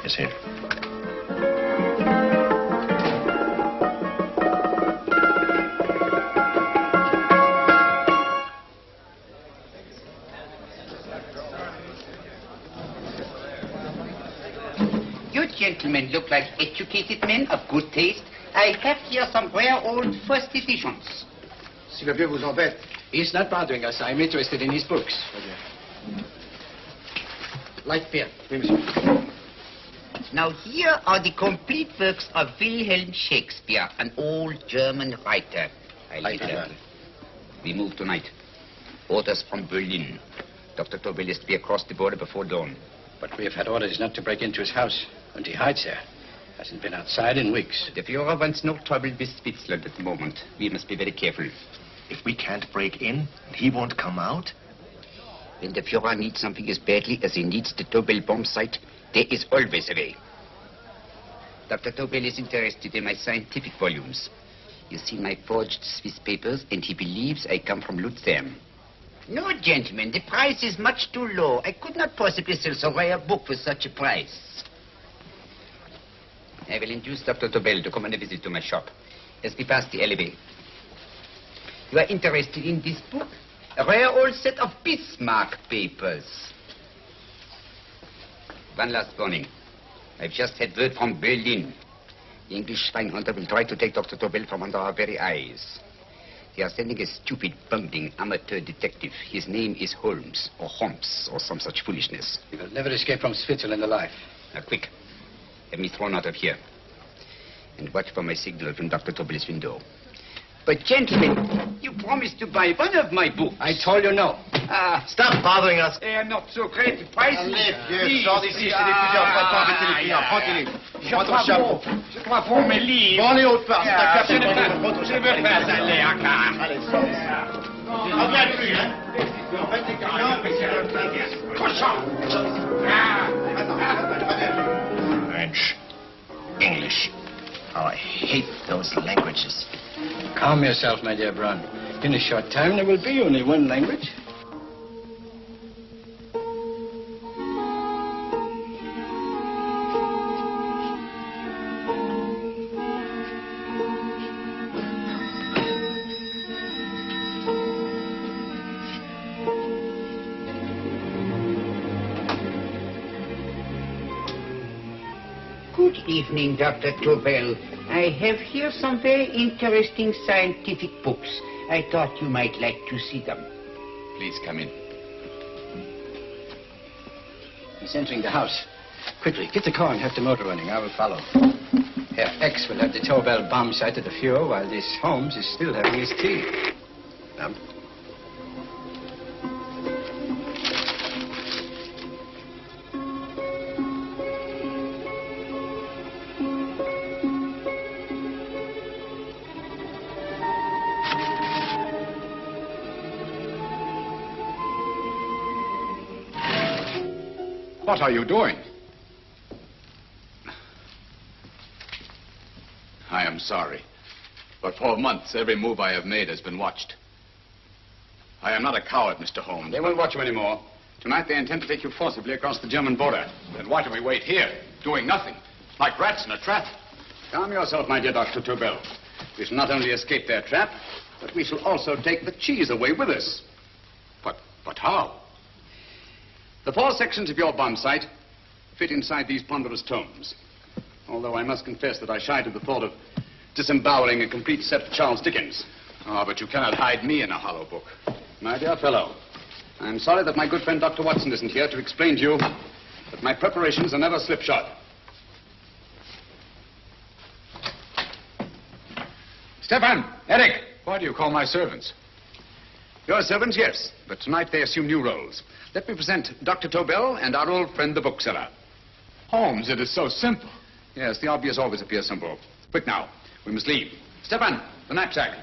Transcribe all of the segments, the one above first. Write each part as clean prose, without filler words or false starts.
Yes, sir. You gentlemen look like educated men of good taste. I have here some rare old first editions. Si le vieux vous embête. He's not bothering us. I'm interested in his books. Light beer. Oui, monsieur. Now here are the complete works of Wilhelm Shakespeare, an old German writer. We move tonight. Orders from Berlin. Dr. Tobel is to be across the border before dawn. But we have had orders not to break into his house, and he hides there. Hasn't been outside in weeks. The Führer wants no trouble with Switzerland at the moment. We must be very careful. If we can't break in, he won't come out? When the Führer needs something as badly as he needs the Tobel bomb site, there is always a way. Dr. Tobel is interested in my scientific volumes. You see my forged Swiss papers, and he believes I come from Lucerne. No, gentlemen, the price is much too low. I could not possibly sell so rare a book for such a price. I will induce Dr. Tobel to come on a visit to my shop as we pass the alleyway. You are interested in this book? A rare old set of Bismarck papers. One last warning. I've just had word from Berlin. The English spying hunter will try to take Dr. Tobel from under our very eyes. They are sending a stupid, bumbling amateur detective. His name is Holmes, or Holmes, or some such foolishness. He will never escape from Switzerland alive. Now, quick. Have me thrown out of here. And watch for my signal from Dr. Tobel's window. But, gentlemen, you promised to buy one of my books. I told you no. Stop bothering us. They are not so great prices. Allez, vieux, sors d'ici, je t'ai dit plusieurs fois de pas embêter les clients. Continue. Prends ton chapeau. Je crois pour mes livres. Prends les hautes parts, c'est ta carte. Je ne veux pas aller à car. Allez, sors d'ici. Reviens plus, hein. En fait, les clients... Cochon. French. English. Oh, I hate those languages. Calm yourself, my dear Brown. In a short time, there will be only one language. Good evening, Dr. Tobel. I have here some very interesting scientific books. I thought you might like to see them. Please come in. He's entering the house. Quickly, get the car and have the motor running. I will follow. Herr X will have the Tobel bomb site at the Führer while this Holmes is still having his tea. What are you doing? I am sorry, but for months every move I have made has been watched. I am not a coward, Mr. Holmes. They won't watch you anymore. Tonight they intend to take you forcibly across the German border. Then why do we wait here, doing nothing, like rats in a trap? Calm yourself, my dear Dr. Tobel. We shall not only escape their trap, but we shall also take the cheese away with us. But how? The 4 sections of your bomb site fit inside these ponderous tomes. Although I must confess that I shied at the thought of disemboweling a complete set of Charles Dickens. Ah, but you cannot hide me in a hollow book. My dear fellow, I'm sorry that my good friend Dr. Watson isn't here to explain to you that my preparations are never slipshod. Stefan! Eric! Why do you call my servants? Your servants, yes, but tonight they assume new roles. Let me present Dr. Tobel and our old friend, the bookseller. Holmes, it is so simple. Yes, the obvious always appears simple. Quick now, we must leave. Stefan, the knapsack.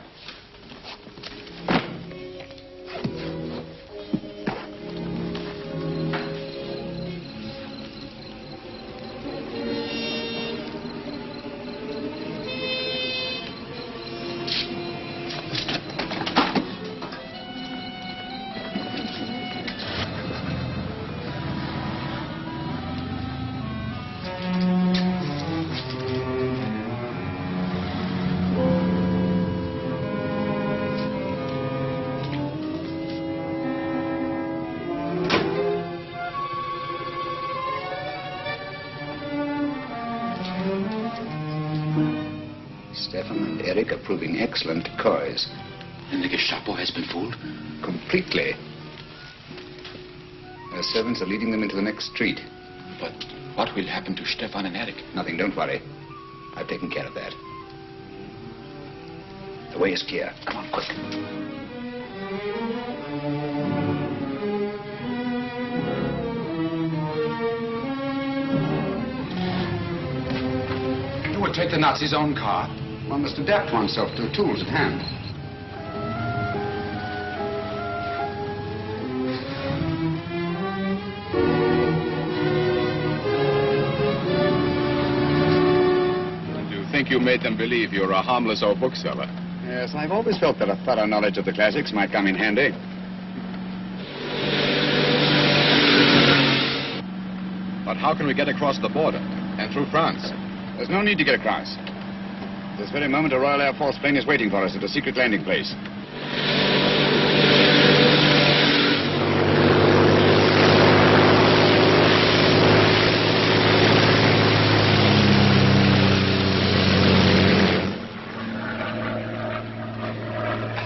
Stefan and Eric are proving excellent decoys. And the Gestapo has been fooled? Completely. Their servants are leading them into the next street. But what will happen to Stefan and Eric? Nothing, don't worry. I've taken care of that. The way is clear. Come on, quick. You would take the Nazis' own car? One must adapt oneself to the tools at hand. You think you made them believe you're a harmless old bookseller? Yes, I've always felt that a thorough knowledge of the classics might come in handy. But how can we get across the border and through France? There's no need to get across. At this very moment, a Royal Air Force plane is waiting for us at a secret landing place.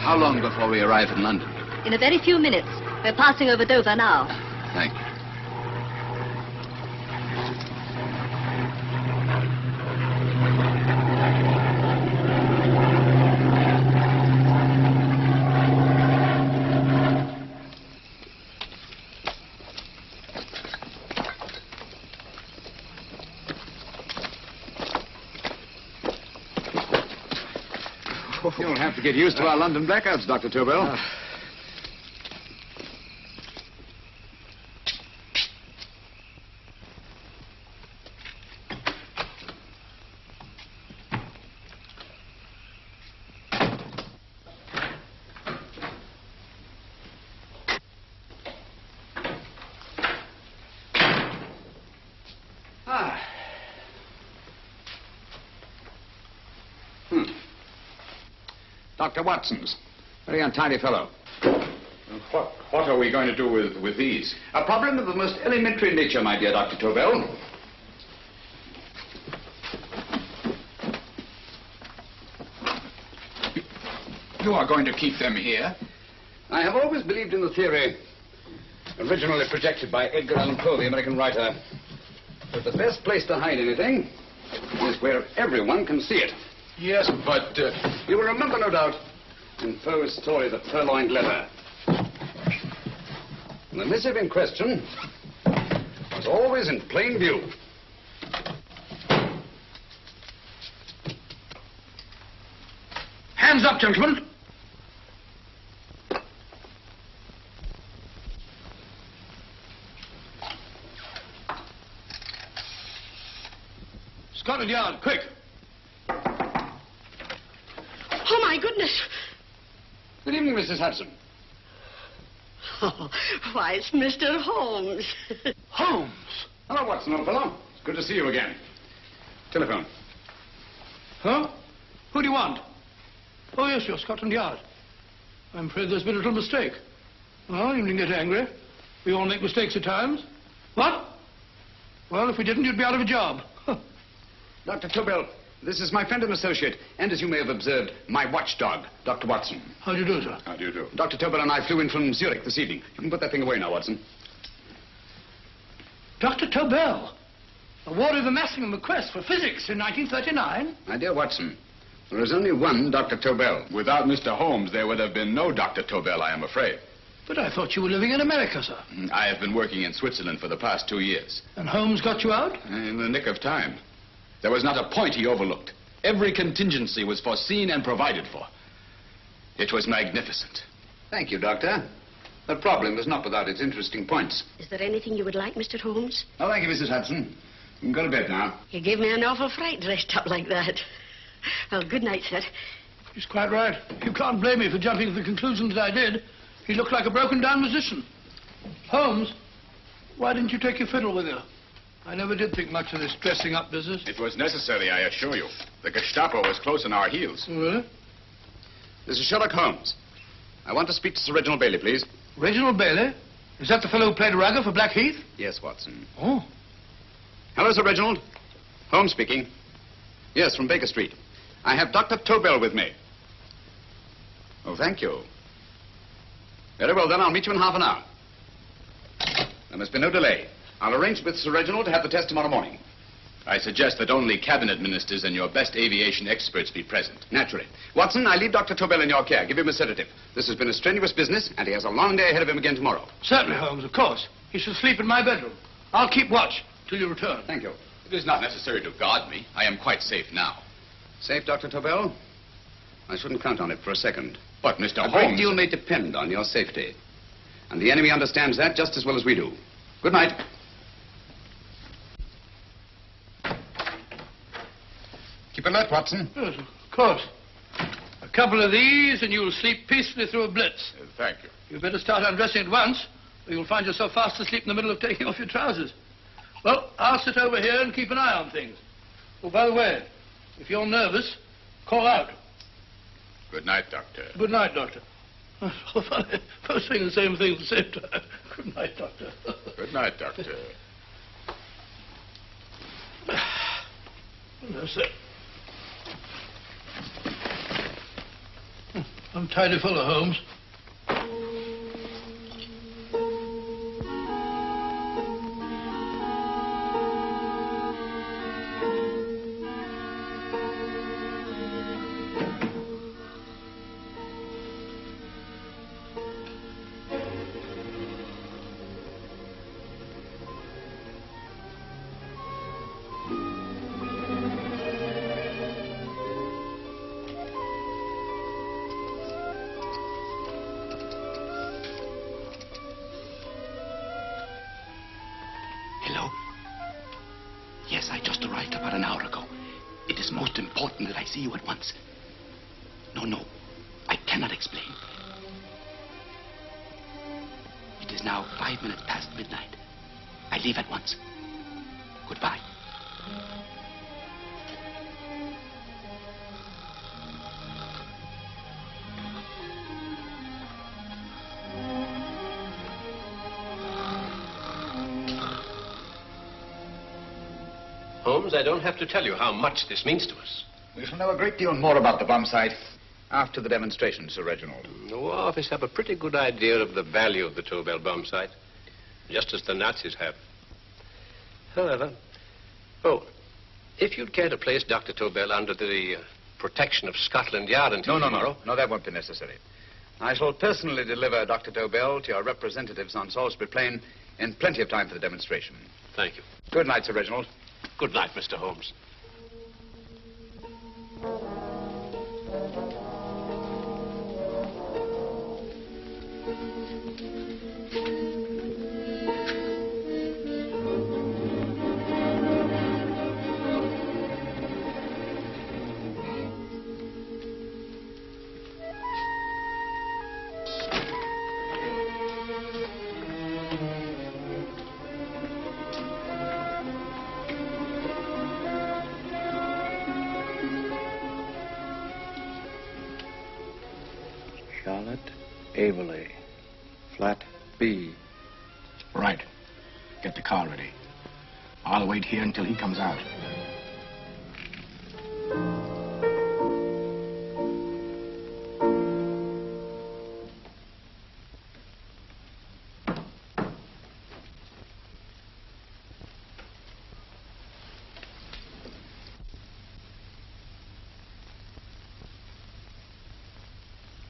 How long before we arrive in London? In a very few minutes. We're passing over Dover now. Thank you. You'll have to get used to our London blackouts, Dr. Tobel. Dr. Watson's. Very untidy fellow. What are we going to do with these? A problem of the most elementary nature, my dear Dr. Tobel. You are going to keep them here? I have always believed in the theory, originally projected by Edgar Allan Poe, the American writer, that the best place to hide anything is where everyone can see it. Yes, but... You will remember, no doubt, in Poe's story, The Purloined Letter. The missive in question was always in plain view. Hands up, gentlemen. Scotland Yard, quick. Oh, my goodness. Good evening, Mrs. Hudson. Oh, why, it's Mr. Holmes. Holmes. Hello, Watson, old fellow. It's good to see you again. Telephone. Huh? Who do you want? Oh, yes, you're Scotland Yard. I'm afraid there's been a little mistake. Well, you needn't get angry. We all make mistakes at times. What? Well, if we didn't, you'd be out of a job. Dr. Tobel, this is my friend and associate, and as you may have observed, my watchdog, Dr. Watson. How do you do, sir? How do you do? Dr. Tobel and I flew in from Zurich this evening. You can put that thing away now, Watson. Dr. Tobel, awarded the Massingham Bequest for physics in 1939. My dear Watson, there is only one Dr. Tobel. Without Mr. Holmes, there would have been no Dr. Tobel, I am afraid. But I thought you were living in America, sir. I have been working in Switzerland for the past 2 years. And Holmes got you out? In the nick of time. There was not a point he overlooked. Every contingency was foreseen and provided for. It was magnificent. Thank you, Doctor. The problem is not without its interesting points. Is there anything you would like, Mr. Holmes? Oh, thank you, Mrs. Hudson. You can go to bed now. You gave me an awful fright dressed up like that. Well, good night, sir. He's quite right. You can't blame me for jumping to the conclusion that I did. He looked like a broken-down musician. Holmes, why didn't you take your fiddle with you? I never did think much of this dressing-up business. It was necessary, I assure you. The Gestapo was close on our heels. Really? This is Sherlock Holmes. I want to speak to Sir Reginald Bailey, please. Reginald Bailey? Is that the fellow who played Rugger for Blackheath? Yes, Watson. Oh. Hello, Sir Reginald. Holmes speaking. Yes, from Baker Street. I have Dr. Tobel with me. Oh, thank you. Very well, then. I'll meet you in half an hour. There must be no delay. I'll arrange with Sir Reginald to have the test tomorrow morning. I suggest that only cabinet ministers and your best aviation experts be present. Naturally. Watson, I leave Dr. Tobel in your care. Give him a sedative. This has been a strenuous business, and he has a long day ahead of him again tomorrow. Certainly, Holmes, of course. He shall sleep in my bedroom. I'll keep watch till you return. Thank you. It is not necessary to guard me. I am quite safe now. Safe, Dr. Tobel? I shouldn't count on it for a second. But, Mr. A great Holmes... deal may depend on your safety. And the enemy understands that just as well as we do. Good night. Keep alert, Watson. Yes, of course. A couple of these, and you'll sleep peacefully through a blitz. Thank you. You'd better start undressing at once, or you'll find yourself fast asleep in the middle of taking off your trousers. Well, I'll sit over here and keep an eye on things. Oh, by the way, if you're nervous, call out. Good night, Doctor. Good night, Doctor. Oh, funny. Both saying the same thing at the same time. Good night, Doctor. Good night, Doctor. That's it. I'm tidy full of Holmes. Hello? Yes, I just arrived about an hour ago. It is most important that I see you at once. No, I cannot explain. It is now 5 minutes past midnight. I leave at once. Goodbye. Holmes, I don't have to tell you how much this means to us. We shall know a great deal more about the bomb site after the demonstration, Sir Reginald. The War Office have a pretty good idea of the value of the Tobel bomb site, just as the Nazis have. However, if you'd care to place Dr. Tobel under the protection of Scotland Yard until tomorrow... No, that won't be necessary. I shall personally deliver Dr. Tobel to your representatives on Salisbury Plain in plenty of time for the demonstration. Thank you. Good night, Sir Reginald. Good night, Mr. Holmes. Averley, flat B. Right. Get the car ready. I'll wait here until he comes out.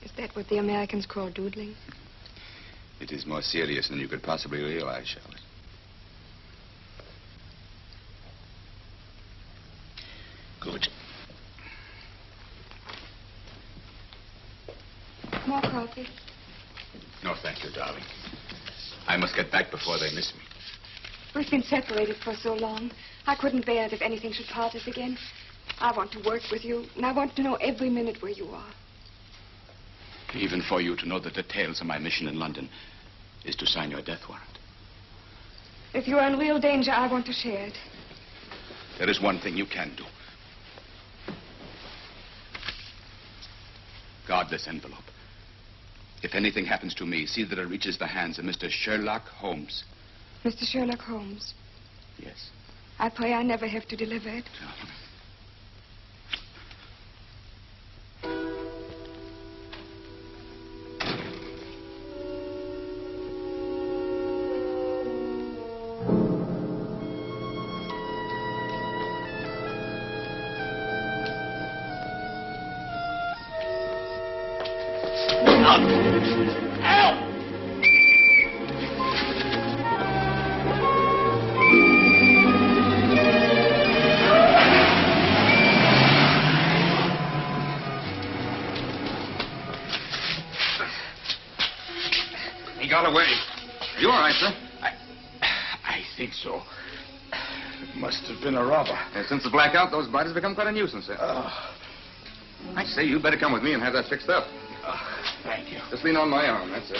Is that what the Americans call doodling? It is more serious than you could possibly realize, Charlotte. Good. More coffee? No, thank you, darling. I must get back before they miss me. We've been separated for so long. I couldn't bear it if anything should part us again. I want to work with you, and I want to know every minute where you are. Even for you to know the details of my mission in London is to sign your death warrant. If you're in real danger, I want to share it. There is one thing you can do. Guard this envelope. If anything happens to me, see that it reaches the hands of Mr. Sherlock Holmes. Mr. Sherlock Holmes. Yes. I pray I never have to deliver it. Help! Help! He got away. Are you all right, sir? I think so. It must have been a robber. Since the blackout, those bodies become quite a nuisance, sir. I say, you better come with me and have that fixed up. Thank you. Just lean on my arm, that's it.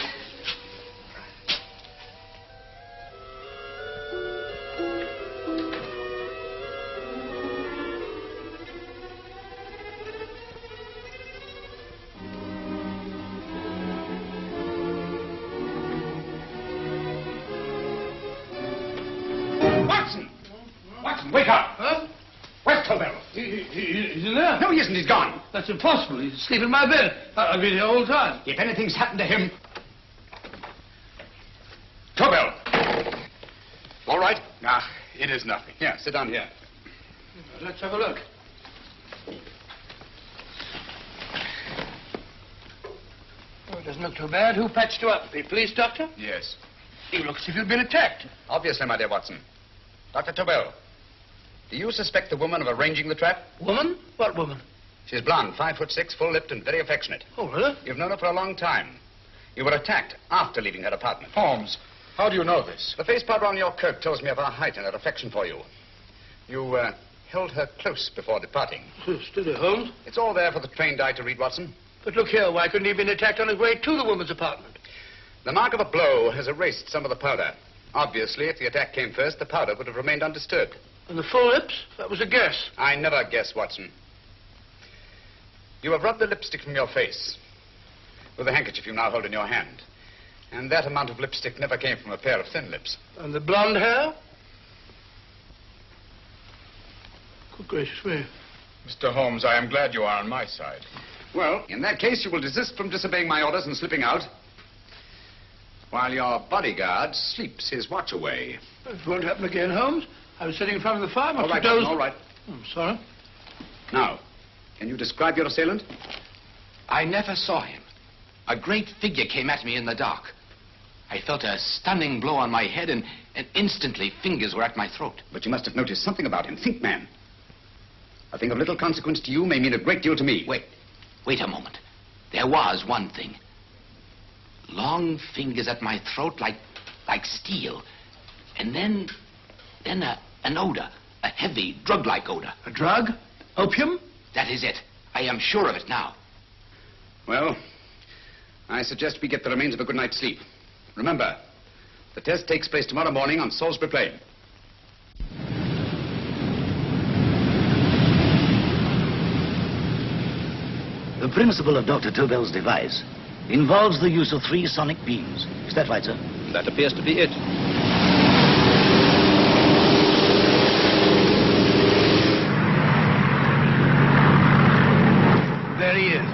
Watson, wake up! Huh? Where's Tobel? He's in there. No, he isn't. He's gone. That's impossible. He's asleep in my bed. I've been here all the time. If anything's happened to him... Tobel! All right? Nah, it is nothing. Yeah, sit down here. Let's have a look. Oh, it doesn't look too bad. Who patched you up? The police doctor? Yes. You look as if you'd been attacked. Obviously, my dear Watson. Dr. Tobel, do you suspect the woman of arranging the trap? Woman? What woman? She's blonde, 5'6", full-lipped, and very affectionate. Oh, really? You've known her for a long time. You were attacked after leaving her apartment. Holmes, how do you know this? The face powder on your coat tells me of her height and her affection for you. You held her close before departing. Steady, Holmes. It's all there for the trained eye to read, Watson. But look here, why couldn't he have been attacked on his way to the woman's apartment? The mark of a blow has erased some of the powder. Obviously, if the attack came first, the powder would have remained undisturbed. And the full lips? That was a guess. I never guess, Watson. You have rubbed the lipstick from your face with the handkerchief you now hold in your hand. And that amount of lipstick never came from a pair of thin lips. And the blonde hair? Good gracious me. Mr. Holmes, I am glad you are on my side. Well, in that case, you will desist from disobeying my orders and slipping out while your bodyguard sleeps his watch away. It won't happen again, Holmes. I was sitting in front of the fire. All right, Watson, all right. I'm sorry. Now, can you describe your assailant? I never saw him. A great figure came at me in the dark. I felt a stunning blow on my head, and instantly fingers were at my throat. But you must have noticed something about him. Think, man. A thing of little consequence to you may mean a great deal to me. Wait a moment. There was one thing. Long fingers at my throat like steel. And then an odor. A heavy, drug-like odor. A drug? Opium? That is it. I am sure of it now. Well, I suggest we get the remains of a good night's sleep. Remember, the test takes place tomorrow morning on Salisbury Plain. The principle of Dr. Tobel's device involves the use of 3 sonic beams. Is that right, sir? That appears to be it. There he is.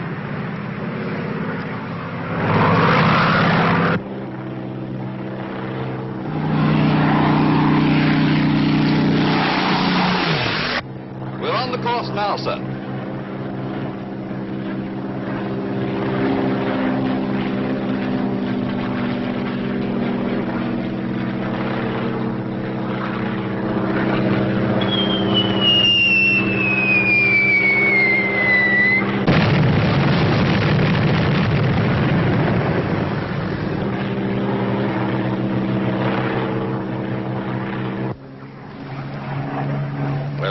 We're on the course now, sir.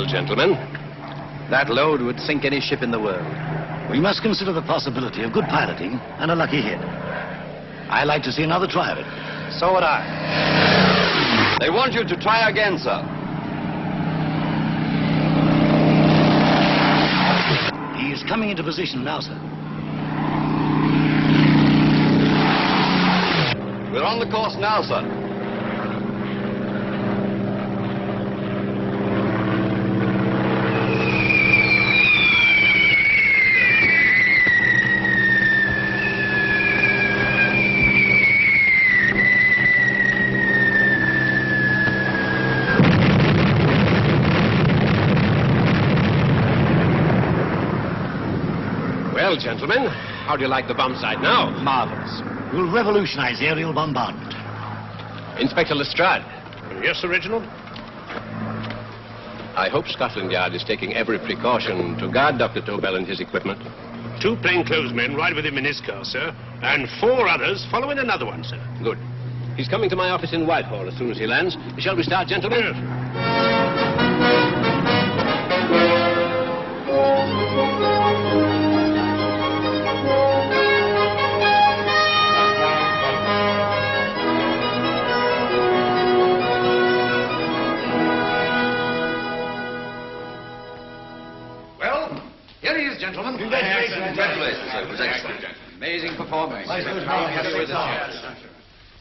Gentlemen, that load would sink any ship in the world. We must consider the possibility of good piloting and a lucky hit. I like to see another try of it. So would I. They want you to try again, sir. He is coming into position now, sir. We're on the course now, sir. Well, gentlemen, How do you like the bomb site now? Marvelous. We'll revolutionize aerial bombardment. Inspector Lestrade. Yes, Sir Reginald? I hope Scotland Yard is taking every precaution to guard Dr. Tobel and his equipment. 2 plainclothesmen ride with him in his car, sir, and 4 others follow in another one, sir. Good. He's coming to my office in Whitehall as soon as he lands. Shall we start, gentlemen? Yes. Here he is, gentlemen. Congratulations, sir. It was excellent. Amazing performance.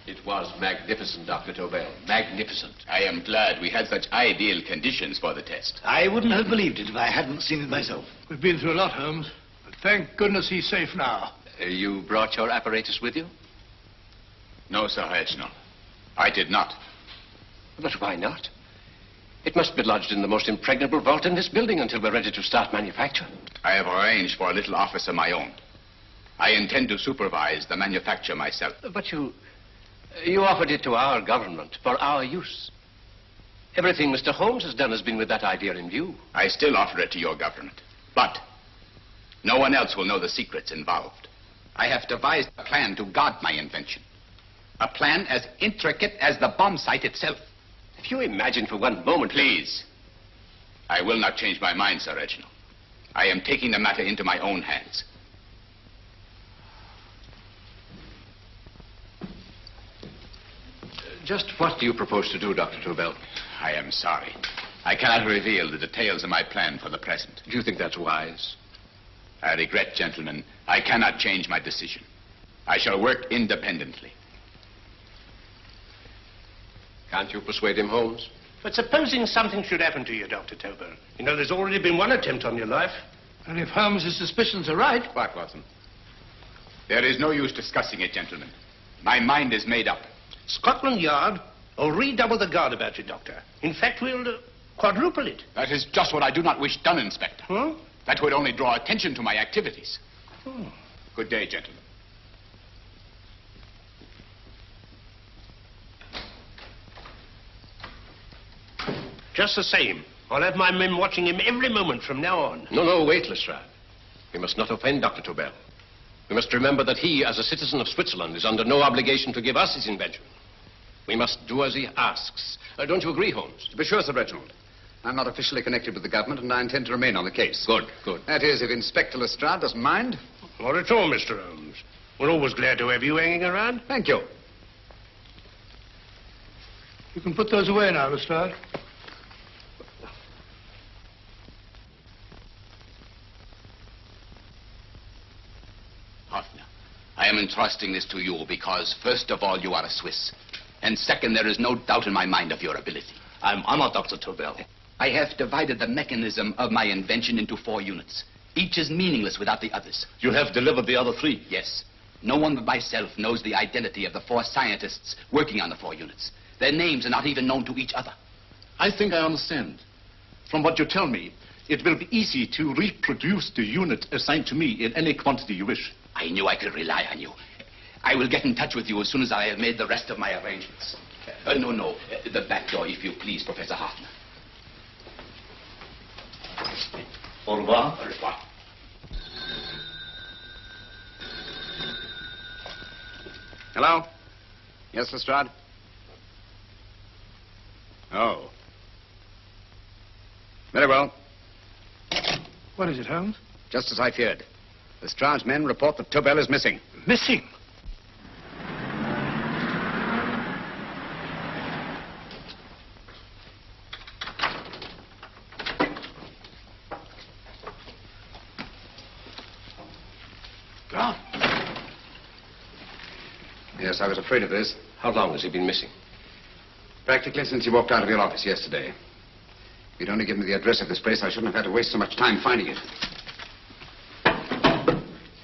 It was magnificent, Dr. Tobel. Magnificent. I am glad we had such ideal conditions for the test. I wouldn't have believed it if I hadn't seen it myself. We've been through a lot, Holmes, but thank goodness he's safe now. You brought your apparatus with you? No, Sir Reginald. I did not. But why not? It must be lodged in the most impregnable vault in this building until we're ready to start manufacture. I have arranged for a little office of my own. I intend to supervise the manufacture myself. But you offered it to our government for our use. Everything Mr. Holmes has done has been with that idea in view. I still offer it to your government. But no one else will know the secrets involved. I have devised a plan to guard my invention. A plan as intricate as the bomb site itself. If you imagine for one moment... Please. I will not change my mind, Sir Reginald. I am taking the matter into my own hands. Just what do you propose to do, Dr. Tobel? I am sorry. I cannot reveal the details of my plan for the present. Do you think that's wise? I regret, gentlemen, I cannot change my decision. I shall work independently. Can't you persuade him, Holmes? But supposing something should happen to you, Dr. Tobel. You know, there's already been one attempt on your life. And if Holmes' suspicions are right... What, Watson? There is no use discussing it, gentlemen. My mind is made up. Scotland Yard will redouble the guard about you, Doctor. In fact, we'll quadruple it. That is just what I do not wish done, Inspector. Huh? That would only draw attention to my activities. Good day, gentlemen. Just the same, I'll have my men watching him every moment from now on. No, wait, Lestrade. We must not offend Dr. Tobel. We must remember that he, as a citizen of Switzerland, is under no obligation to give us his invention. We must do as he asks. Don't you agree, Holmes? To be sure, Sir Reginald. I'm not officially connected with the government, and I intend to remain on the case. Good. That is, if Inspector Lestrade doesn't mind. Not at all, Mr. Holmes. We're always glad to have you hanging around. Thank you. You can put those away now, Lestrade. Hoffner, I am entrusting this to you because, first of all, you are a Swiss. And second, there is no doubt in my mind of your ability. I'm honored, Dr. Tobel. I have divided the mechanism of my invention into 4 units. Each is meaningless without the others. You have delivered the other 3? Yes. No one but myself knows the identity of the 4 scientists working on the 4 units. Their names are not even known to each other. I think I understand. From what you tell me, it will be easy to reproduce the unit assigned to me in any quantity you wish. I knew I could rely on you. I will get in touch with you as soon as I have made the rest of my arrangements. No. The back door, if you please, Professor Hoffner. Au revoir. Au revoir. Hello? Yes, Lestrade? Oh. Very well. What is it, Holmes? Just as I feared. Lestrade's men report that Tobel is missing. Missing? Gone. Yes, I was afraid of this. How long has he been missing? Practically since he walked out of your office yesterday. If you'd only given me the address of this place, I shouldn't have had to waste so much time finding it.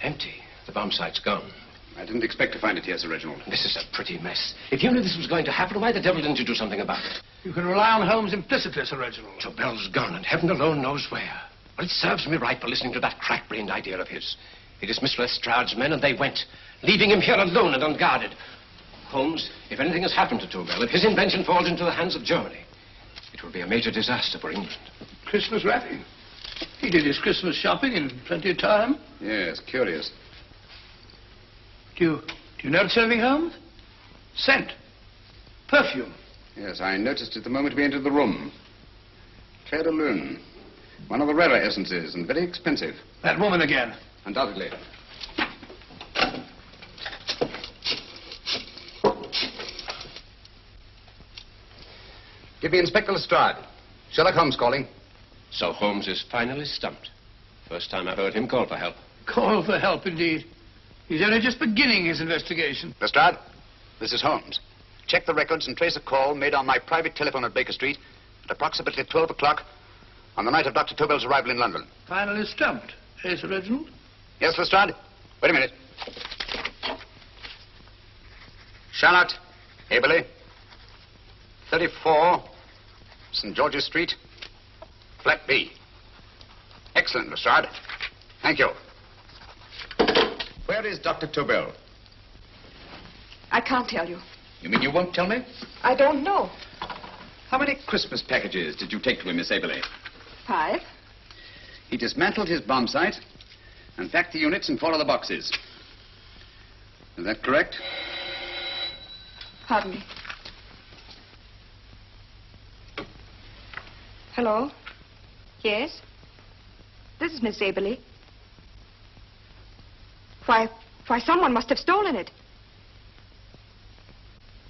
Empty. The bomb site's gone. I didn't expect to find it here, Sir Reginald. This is a pretty mess. If you knew this was going to happen, why the devil didn't you do something about it? You can rely on Holmes implicitly, Sir Reginald. Tobel's gone, and heaven alone knows where. Well, it serves me right for listening to that crack-brained idea of his. He dismissed Lestrade's men, and they went, leaving him here alone and unguarded. Holmes, if anything has happened to Tobel, if his invention falls into the hands of Germany, it will be a major disaster for England. Christmas wrapping. He did his Christmas shopping in plenty of time. Yes, curious. Do you notice anything, Holmes? Scent. Perfume. Yes, I noticed it the moment we entered the room. Clair de Lune. One of the rarer essences, and very expensive. That woman again. Undoubtedly. Give me Inspector Lestrade. Sherlock Holmes calling. So Holmes is finally stumped. First time I've heard him call for help. Call for help, indeed. He's only just beginning his investigation. Lestrade, this is Holmes. Check the records and trace a call made on my private telephone at Baker Street at approximately 12 o'clock on the night of Dr. Tobel's arrival in London. Finally stumped. Eh, Sir Reginald? Yes, Lestrade? Wait a minute. Charlotte, Aberley, 34, St. George's Street, Flat B. Excellent, Lestrade. Thank you. Where is Dr. Tobel? I can't tell you. You mean you won't tell me? I don't know. How many Christmas packages did you take to him, Miss Aberley? 5. He dismantled his bomb site and packed the units in 4 of the boxes. Is that correct? Pardon me. Hello? Yes? This is Miss Aberley. Why, someone must have stolen it.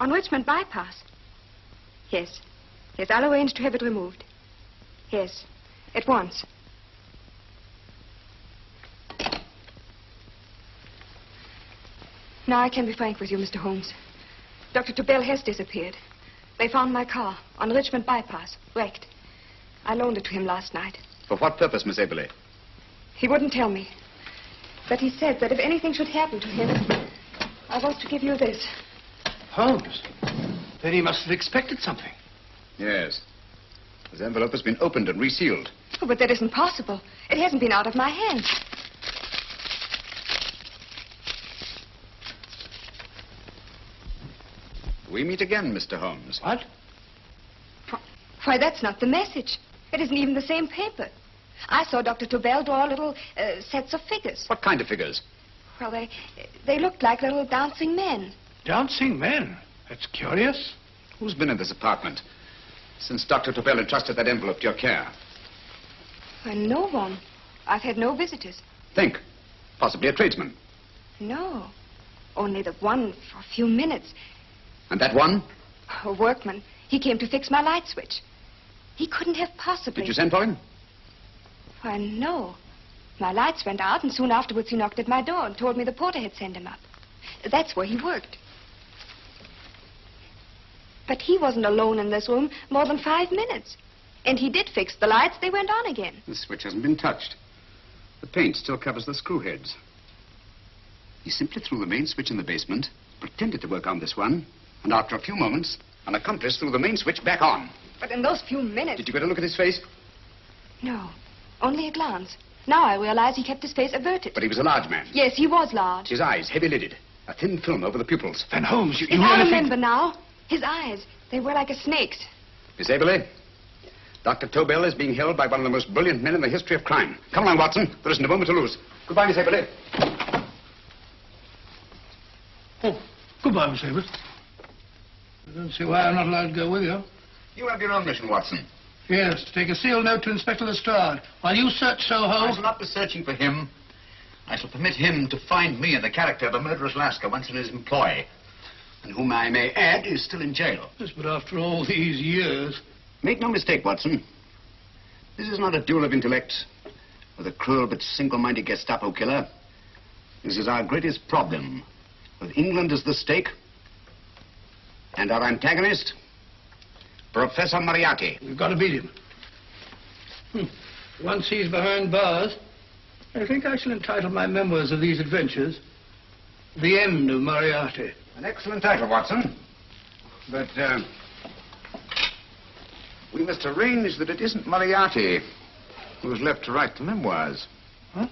On Richmond Bypass. Yes. Yes, I'll arrange to have it removed. Yes, at once. Now I can be frank with you, Mr. Holmes. Dr. Tobel has disappeared. They found my car on Richmond Bypass, wrecked. I loaned it to him last night. For what purpose, Miss Aberley? He wouldn't tell me. But he said that if anything should happen to him, I was to give you this. Holmes? Then he must have expected something. Yes. His envelope has been opened and resealed. Oh, but that isn't possible. It hasn't been out of my hands. We meet again, Mr. Holmes. What? Why, that's not the message. It isn't even the same paper. I saw Dr. Tobel draw little sets of figures. What kind of figures? Well, they looked like little dancing men. Dancing men? That's curious. Who's been in this apartment since Dr. Tobel entrusted that envelope to your care? Why, no one. I've had no visitors. Think. Possibly a tradesman. No. Only the one for a few minutes. And that one? A workman. He came to fix my light switch. He couldn't have possibly... Did you send for him? Why, no. My lights went out, and soon afterwards he knocked at my door and told me the porter had sent him up. That's where he worked. But he wasn't alone in this room more than 5 minutes. And he did fix the lights. They went on again. The switch hasn't been touched. The paint still covers the screw heads. He simply threw the main switch in the basement, pretended to work on this one, and after a few moments, an accomplice threw the main switch back on. But in those few minutes... Did you get a look at his face? No, only a glance. Now I realize he kept his face averted. But he was a large man. Yes, he was large. His eyes heavy-lidded. A thin film over the pupils. Van Holmes, you I really remember think... now. His eyes, they were like a snake's. Miss Aberley, Dr. Tobel is being held by one of the most brilliant men in the history of crime. Come along, Watson. There isn't a moment to lose. Goodbye, Miss Aberley. Oh, goodbye, Miss Aberley. I don't see why I'm not allowed to go with you. You have your own mission, Watson. Yes, to take a sealed note to Inspector Lestrade. While you search Soho... I shall not be searching for him. I shall permit him to find me in the character of a murderous Lascar once in his employ, and whom I may add is still in jail. Yes, but after all these years... Make no mistake, Watson. This is not a duel of intellects with a cruel but single-minded Gestapo killer. This is our greatest problem, with England as the stake, and our antagonist, Professor Moriarty. We've got to beat him. Once he's behind bars, I think I shall entitle my memoirs of these adventures, The End of Moriarty. An excellent title, Watson. But, we must arrange that it isn't Moriarty who's left to write the memoirs. Huh?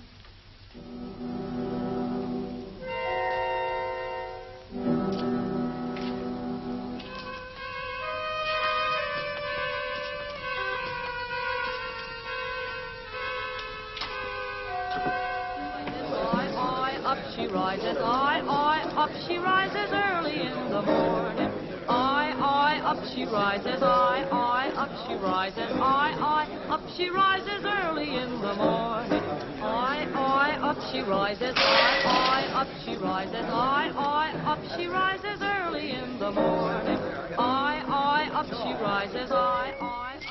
rises, up she rises early in the morning. Up she rises, up she rises, up she rises early in the morning. Up she rises, up she rises, up she rises early in the morning. Up she rises, up she rises.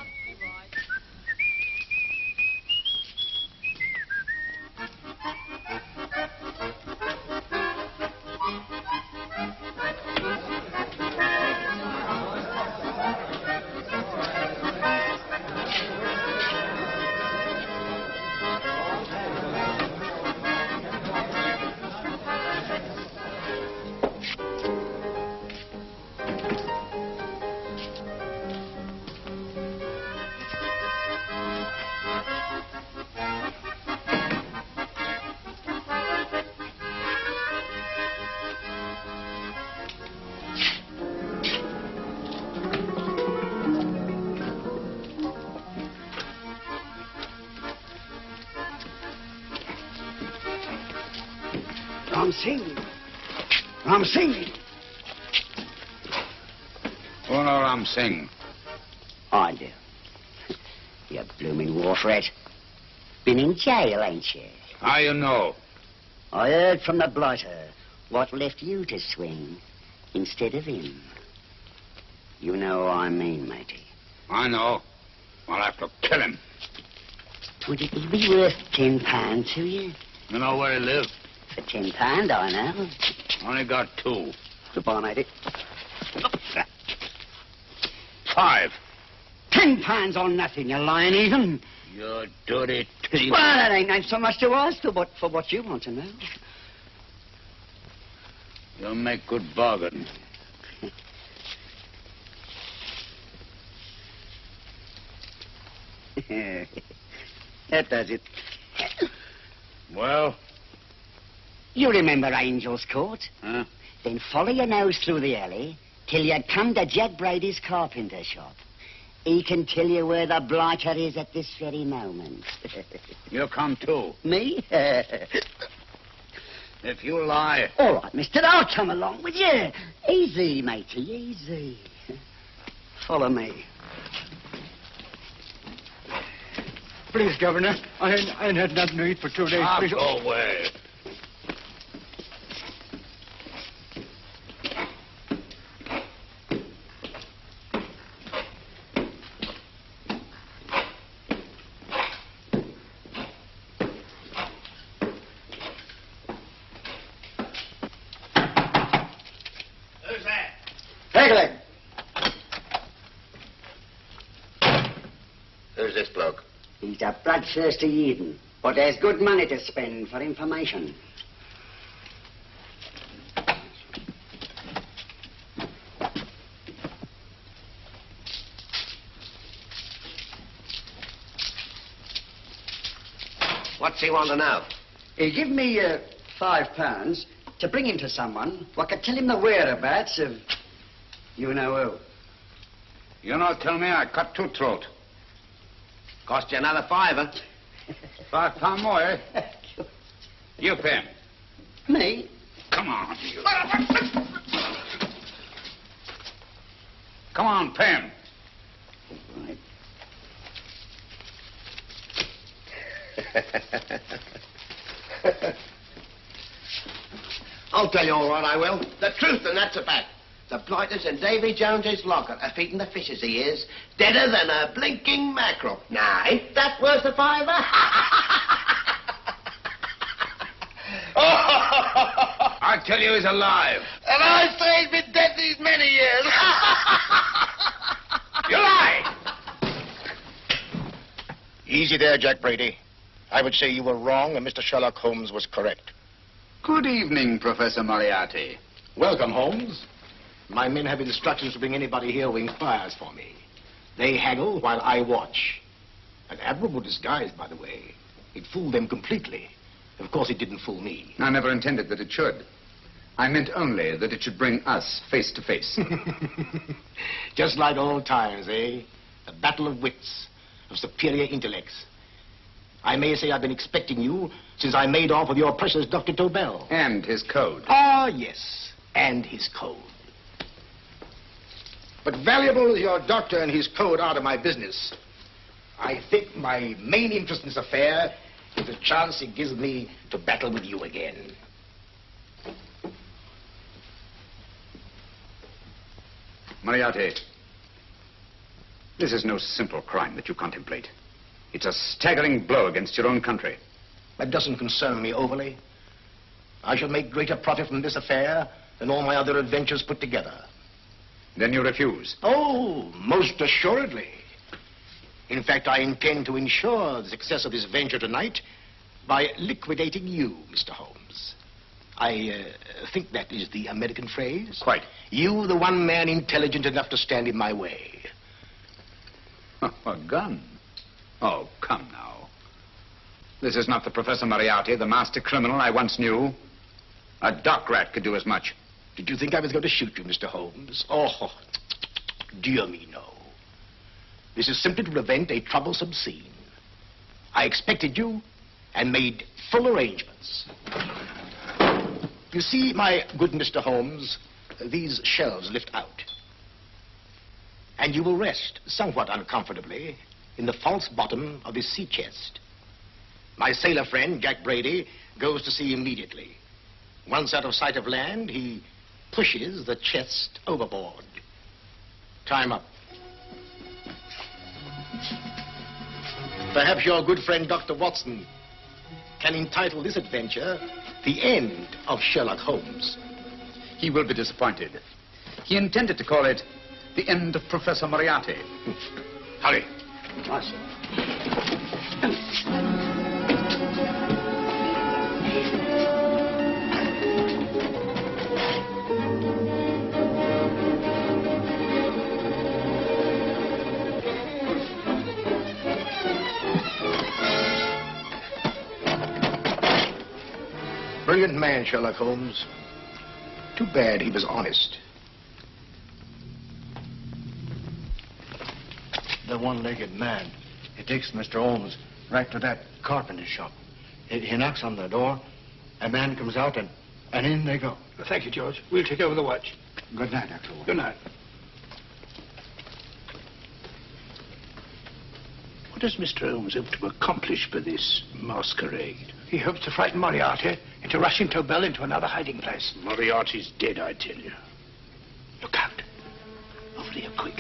Ram Singh. Who know Ram Singh? I do. You blooming war threat. Been in jail, ain't you? How you know? I heard from the blighter what left you to swing instead of him. You know what I mean, matey. I know. I'll have to kill him. Would it be worth £10 to you? You know where he lives? For £10, I know. Only got 2. Goodbye, matey. 5. £10 on nothing, you lying heathen. You dirty thief. Well, that ain't so much to ask for what you want to know. You'll make good bargain. That does it. Well? You remember Angel's Court? Huh? Then follow your nose through the alley till you come to Jack Brady's carpenter shop. He can tell you where the blighter is at this very moment. You come too. Me? If you lie... All right, mister, I'll come along with you. Easy, matey, easy. Follow me. Please, Governor, I ain't had nothing to eat for 2 days. Please. Go away. Who's this bloke? He's a bloodthirsty heathen, but there's good money to spend for information. What's he want to know? He give me £5 to bring him to someone who could tell him the whereabouts of you know who. You not tell me I cut 2 throat. Cost you another £5. £5 more, eh? You pay him. Me? Come on, you. Come on, pay him. Right. I'll tell you all right, I will. The truth, and that's a fact. The blighters in Davy Jones's locker are feeding the fishes, he is. Deader than a blinking mackerel. Now, ain't that worth a £5? I tell you he's alive. And I say he's been dead these many years. You lie! Easy there, Jack Brady. I would say you were wrong and Mr. Sherlock Holmes was correct. Good evening, Professor Moriarty. Welcome, Holmes. My men have instructions to bring anybody here who inquires for me. They haggle while I watch. An admirable disguise, by the way. It fooled them completely. Of course, it didn't fool me. I never intended that it should. I meant only that it should bring us face to face. Just like old times, eh? A battle of wits, of superior intellects. I may say I've been expecting you since I made off with your precious Dr. Tobel. And his code. Ah, yes, and his code. But valuable as your doctor and his code are to my business, I think my main interest in this affair is the chance it gives me to battle with you again. Moriarty, this is no simple crime that you contemplate. It's a staggering blow against your own country. That doesn't concern me overly. I shall make greater profit from this affair than all my other adventures put together. Then you refuse? Oh, most assuredly. In fact, I intend to ensure the success of this venture tonight by liquidating you, Mr. Holmes. I think that is the American phrase. Quite. You, the one man intelligent enough to stand in my way. A gun? Oh, come now. This is not the Professor Moriarty, the master criminal I once knew. A dock rat could do as much. Did you think I was going to shoot you, Mr. Holmes? Oh, dear me, no. This is simply to prevent a troublesome scene. I expected you and made full arrangements. You see, my good Mr. Holmes, these shelves lift out. And you will rest somewhat uncomfortably in the false bottom of this sea chest. My sailor friend, Jack Brady, goes to sea immediately. Once out of sight of land, he pushes the chest overboard. Time up. Perhaps your good friend Dr. Watson can entitle this adventure The End of Sherlock Holmes. He will be disappointed. He intended to call it The End of Professor Moriarty. Hurry. Brilliant man, Sherlock Holmes. Too bad he was honest. The one-legged man. He takes Mr. Holmes right to that carpenter shop. He knocks on the door. A man comes out, and in they go. Thank you, George. We'll take over the watch. Good night, Dr. Holmes. Good night. What does Mr. Holmes hope to accomplish by this masquerade? He hopes to frighten Moriarty into rushing Tobel into another hiding place. Moriarty's dead, I tell you. Look out. Over here, quick.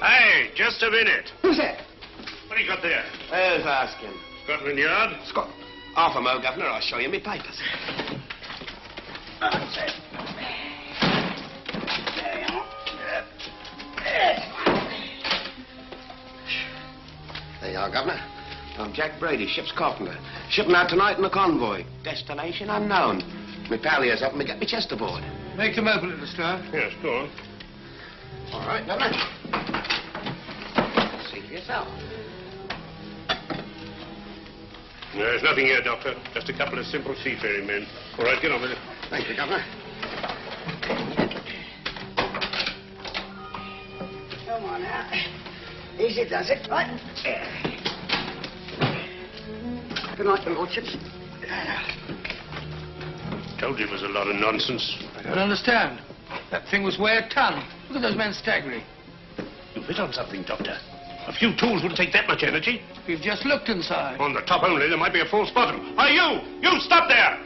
Hey, just a minute. Who's that? What do you got there? Who's asking? Scotland Yard? Half a mo, Governor. I'll show you my papers. That's it. There you are, Governor. I'm Jack Brady, ship's carpenter. Shipping out tonight in a convoy. Destination unknown. My pal here's helping me get my chest aboard. Make them open it, Lestrade. Yes, go on. All right, Governor. See for yourself. There's nothing here, Doctor. Just a couple of simple seafaring men. All right, get on with it. Thank you, Governor. Come on now. Easy does it. Right. Good night, your lordships. Told you it was a lot of nonsense. I don't understand. That thing was way a ton. Look at those men staggering. You've hit on something, Doctor. A few tools wouldn't take that much energy. We've just looked inside. On the top only, there might be a false bottom. Hey, you! You stop there!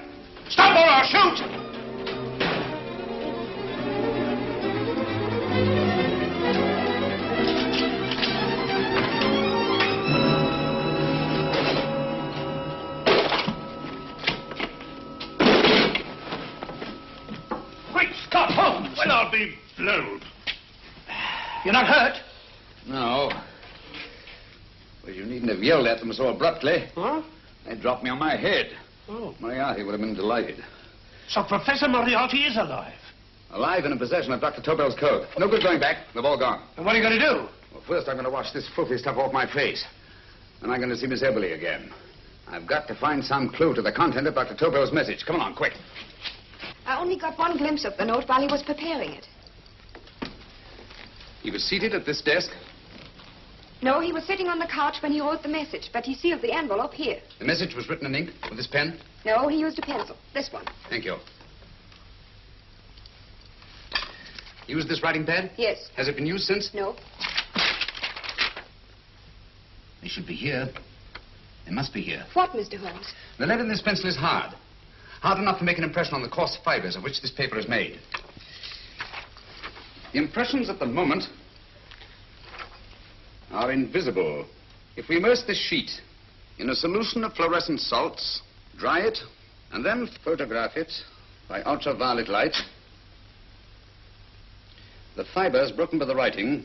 Stop or I'll shoot! Great Scott, Holmes! Well, I'll be blowed. You're not hurt? No. Well, you needn't have yelled at them so abruptly. Huh? They dropped me on my head. Oh. Moriarty would have been delighted. So Professor Moriarty is alive? Alive and in possession of Dr. Tobel's code. No good going back. They've all gone. And what are you going to do? Well, first I'm going to wash this filthy stuff off my face. Then I'm going to see Miss Eberly again. I've got to find some clue to the content of Dr. Tobel's message. Come along, quick. I only got one glimpse of the note while he was preparing it. He was seated at this desk. No, he was sitting on the couch when he wrote the message, but he sealed the envelope here. The message was written in ink with this pen? No, he used a pencil. This one. Thank you. Used this writing pad? Yes. Has it been used since? No. They should be here. They must be here. What, Mr. Holmes? The lead in this pencil is hard. Hard enough to make an impression on the coarse fibers of which this paper is made. The impressions at the moment are invisible. If we immerse this sheet in a solution of fluorescent salts, dry it, and then photograph it by ultraviolet light, the fibers broken by the writing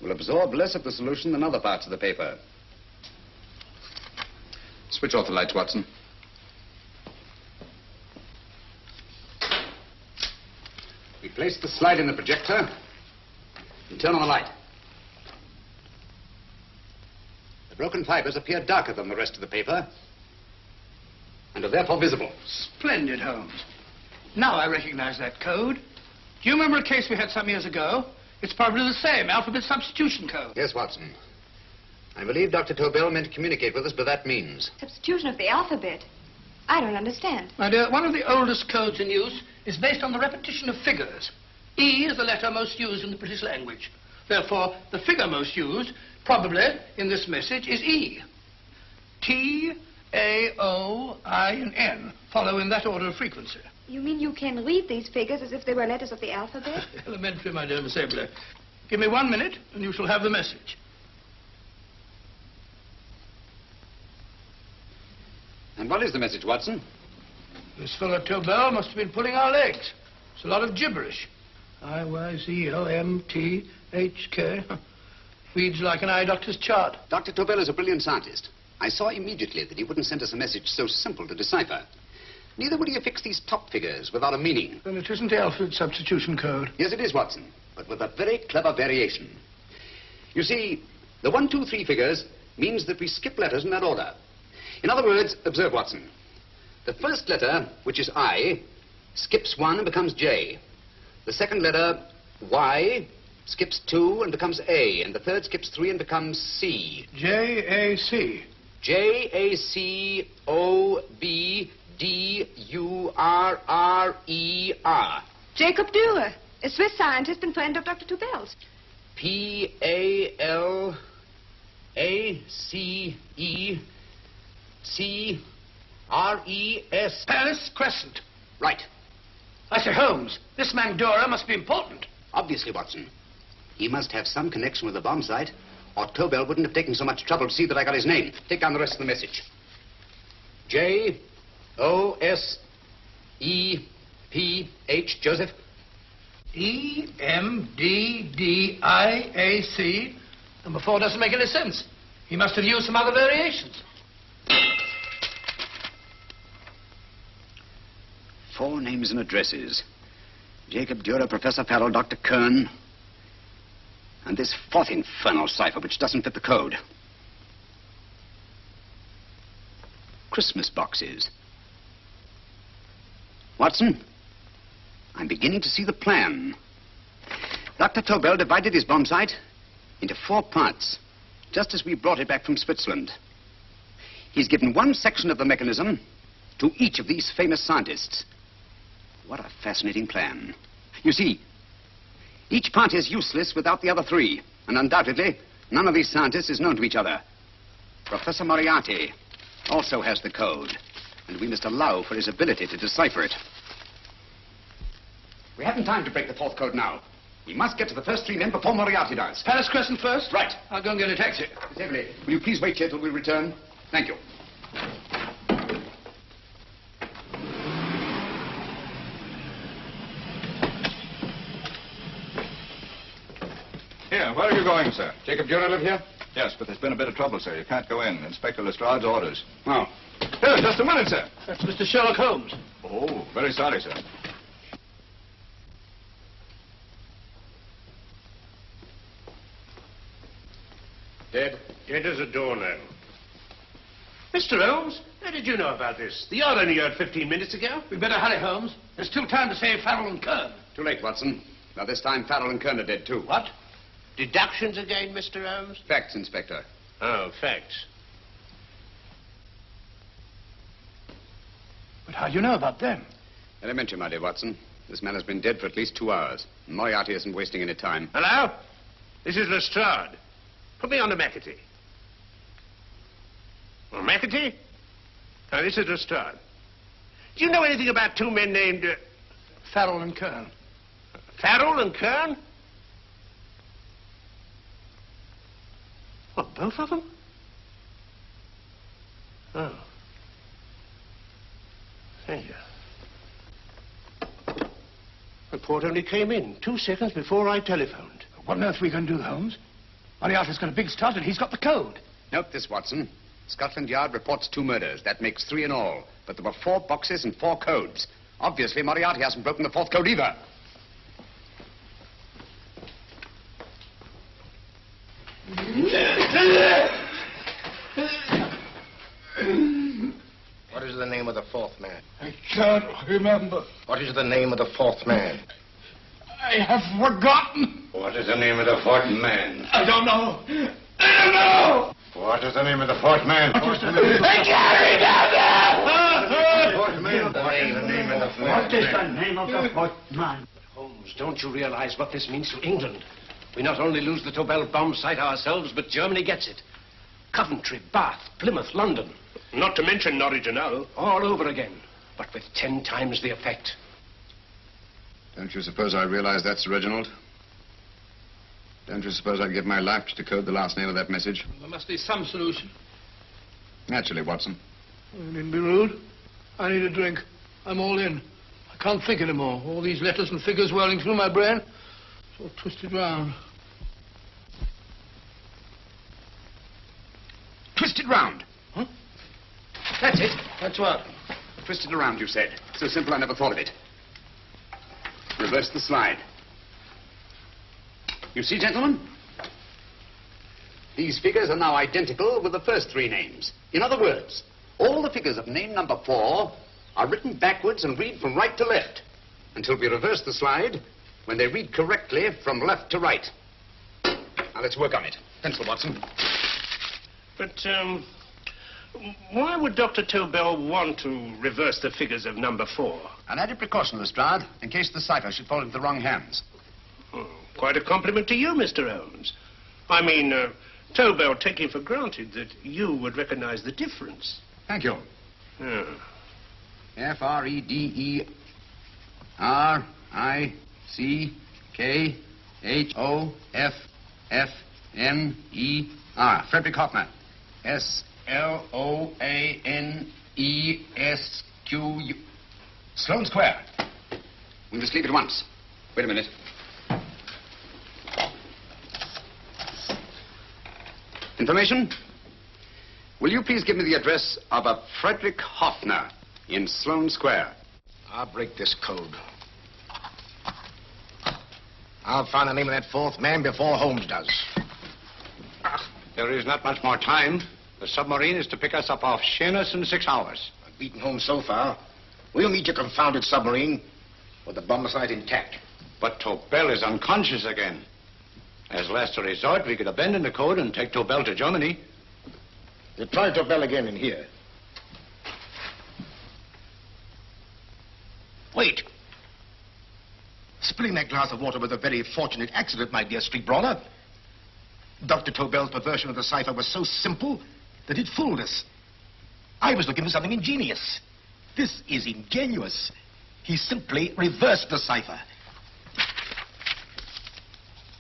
will absorb less of the solution than other parts of the paper. Switch off the lights, Watson. We place the slide in the projector and turn on the light. The broken fibers appear darker than the rest of the paper and are therefore visible. Splendid, Holmes. Now I recognize that code. Do you remember a case we had some years ago? It's probably the same, alphabet substitution code. Yes, Watson. I believe Dr. Tobel meant to communicate with us by that means. Substitution of the alphabet. I don't understand. My dear, one of the oldest codes in use is based on the repetition of figures. E is the letter most used in the British language. Therefore, the figure most used, probably, in this message is E. T, A, O, I, and N follow in that order of frequency. You mean you can read these figures as if they were letters of the alphabet? Elementary, my dear Miss Abler. Give me 1 minute, and you shall have the message. And what is the message, Watson? This fellow Tobel must have been pulling our legs. It's a lot of gibberish. I-Y-Z-O-M-T-H-K. Reads like an eye doctor's chart. Dr. Tobel is a brilliant scientist. I saw immediately that he wouldn't send us a message so simple to decipher. Neither would he affix these top figures without a meaning. Then it isn't the alphabet substitution code. Yes, it is, Watson, but with a very clever variation. You see, the 1, 2, 3 figures means that we skip letters in that order. In other words, observe, Watson. The first letter, which is I, skips 1 and becomes J. The second letter, Y, skips 2 and becomes A. And the third skips 3 and becomes C. J-A-C. J-A-C-O-B-D-U-R-R-E-R. Jacob Dürer, a Swiss scientist and friend of Dr. Tobel's. P-A-L-A-C-E-C-R-E-S. Paris Crescent. Right. I say, Holmes, this man Dürer must be important. Obviously, Watson. He must have some connection with the bomb site, or Tobel wouldn't have taken so much trouble to see that I got his name. Take down the rest of the message. J-O-S-E-P-H, Joseph. E-M-D-D-I-A-C. Number 4 doesn't make any sense. He must have used some other variations. 4 names and addresses. Jacob Dürer, Professor Farrell, Dr. Kern, and this 4th infernal cipher, which doesn't fit the code. Christmas boxes. Watson, I'm beginning to see the plan. Dr. Tobel divided his bomb site into 4 parts, just as we brought it back from Switzerland. He's given one section of the mechanism to each of these famous scientists. What a fascinating plan. You see, each part is useless without the other 3, and undoubtedly, none of these scientists is known to each other. Professor Moriarty also has the code, and we must allow for his ability to decipher it. We haven't time to break the 4th code now. We must get to the first 3 men before Moriarty does. Paris Crescent first? Right. I'll go and get a taxi. Miss Eberly, will you please wait here till we return? Thank you. Here, where are you going, sir? Jacob Dürer live here? Yes, but there's been a bit of trouble, sir. You can't go in. Inspector Lestrade's orders. Oh. Here, just a minute, sir. That's Mr. Sherlock Holmes. Oh, very sorry, sir. Dead? Dead as a doornail. Mr. Holmes, how did you know about this? The yard only heard 15 minutes ago. We'd better hurry, Holmes. There's still time to save Farrell and Kern. Too late, Watson. Now, this time, Farrell and Kern are dead, too. What? Deductions again, Mr. Holmes? Facts, Inspector. Oh, facts. But how do you know about them? Elementary, my dear Watson. This man has been dead for at least 2 hours. Moriarty isn't wasting any time. Hello? This is Lestrade. Put me on to McAtee. Oh, McAtee? Oh, this is Lestrade. Do you know anything about two men named... Farrell and Kern. Farrell and Kern? What, both of them? Oh. Thank you. Report only came in 2 seconds before I telephoned. What on earth are we going to do, Holmes? Moriarty's got a big start and he's got the code. Note this, Watson. Scotland Yard reports 2 murders. That makes 3 in all. But there were 4 boxes and 4 codes. Obviously, Moriarty hasn't broken the 4th code either. What is the name of the 4th man? I can't remember. What is the name of the 4th man? I have forgotten. What is the name of the 4th man? I don't know. I don't know. What is the name of the 4th man? I can't remember. What is the name of the 4th man? What is the name of the 4th man? Holmes, don't you realize what this means to England? We not only lose the Tobel bomb site ourselves, but Germany gets it. Coventry, Bath, Plymouth, London. Not to mention Norwich and Hull. All over again, but with 10 times the effect. Don't you suppose I realize that's Reginald? Don't you suppose I'd give my life to decode the last name of that message? There must be some solution. Naturally, Watson. You needn't be rude. I need a drink. I'm all in. I can't think anymore. All these letters and figures whirling through my brain. It's all twisted round. Twisted round. Huh? That's it. That's what? Twisted around, you said. So simple, I never thought of it. Reverse the slide. You see, gentlemen? These figures are now identical with the first 3 names. In other words, all the figures of name number 4 are written backwards and read from right to left until we reverse the slide when they read correctly from left to right. Now, let's work on it. Pencil, Watson. But, why would Dr. Tobel want to reverse the figures of number 4? An added precaution, Lestrade, in case the cipher should fall into the wrong hands. Oh, quite a compliment to you, Mr. Holmes. I mean, Tobel taking for granted that you would recognize the difference. Thank you. Oh. F-R-E-D-E-R-I-C-K-H-O-F-F-N-E-R. Frederick Hoffner. S-L-O-A-N-E-S-Q-U. Sloane Square. We must leave at once. Wait a minute. Information? Will you please give me the address of a Frederick Hoffner in Sloane Square? I'll break this code. I'll find the name of that 4th man before Holmes does. There is not much more time. The submarine is to pick us up off Sheerness in 6 hours. I've beaten Holmes so far. We'll meet your confounded submarine with the bomb site intact. But Tobel is unconscious again. As last resort, we could abandon the code and take Tobel to Germany. You try Tobel again in here. Wait. Spilling that glass of water was a very fortunate accident, my dear street brawler. Dr. Tobel's perversion of the cipher was so simple that it fooled us. I was looking for something ingenious. This is ingenuous. He simply reversed the cipher.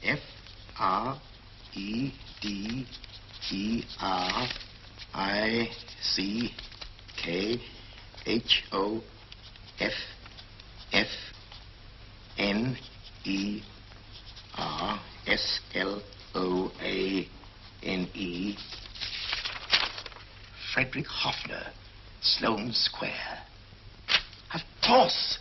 F-R-E-D-E-R-I-C-K-H-O-F-F-N-E-R-S-L-O-A-N-E. Frederick Hoffner, Sloane Square. Of course.